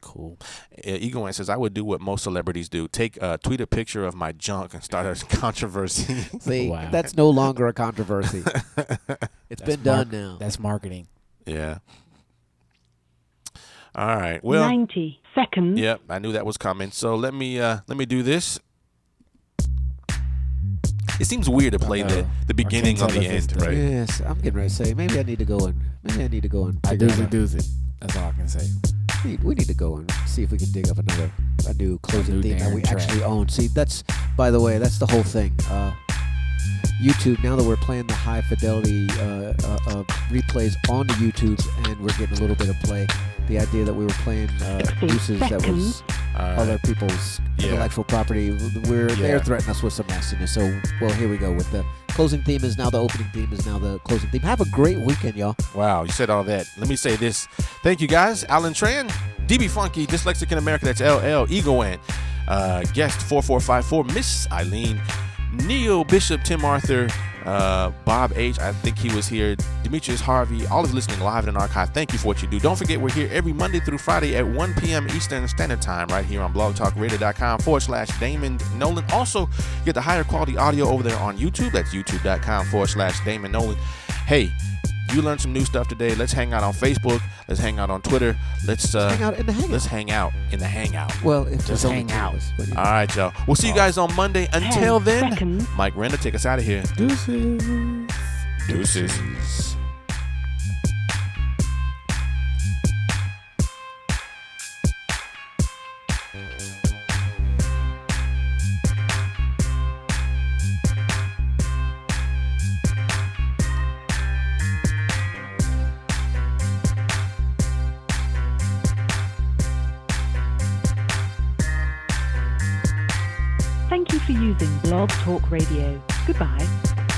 Cool. Ego Ant says, I would do what most celebrities do. Tweet a picture of my junk and start a controversy. See, Wow. that's no longer a controversy. It's been done now. That's marketing. Yeah. All right. Well, 90 seconds. Yep, I knew that was coming. So let me do this. It seems weird to play the beginning on the end, right? Yes, I'm getting ready to say maybe I need to go and I figure doozy out- doos it. That's all I can say. We need to go and see if we can dig up a new closing new theme that we Darren track. actually own. See, by the way, that's the whole thing. YouTube, now that we're playing the high fidelity replays on the YouTubes and we're getting a little bit of play, the idea that we were playing uses that was other people's intellectual property, they're threatening us with some nastiness. So, well, here we go with the closing theme is now the opening theme is now the closing theme. Have a great weekend, y'all. Wow, you said all that. Let me say this. Thank you, guys. Alan Tran, DB Funky, Dyslexic in America, that's LL, Ego Ant, guest 4454, Miss Eileen, Neo Bishop, Tim Arthur, Bob H. I think he was here. Demetrius Harvey, all of you listening live in an archive. Thank you for what you do. Don't forget, we're here every Monday through Friday at 1 p.m. Eastern Standard Time, right here on blogtalkradio.com/Damon Nolan. Also, get the higher quality audio over there on YouTube. That's youtube.com/Damon Nolan. Hey, you learned some new stuff today. Let's hang out on Facebook. Let's hang out on Twitter. Let's hang out in the hangout. Let's hang out in the hangout. Well, if Just there's only hang two of out. us, but yeah. All right, y'all. We'll see you guys on Monday. Until 10 then, seconds. Mike Renda, take us out of here. Deuces. Deuces. using Blog Talk Radio. Goodbye.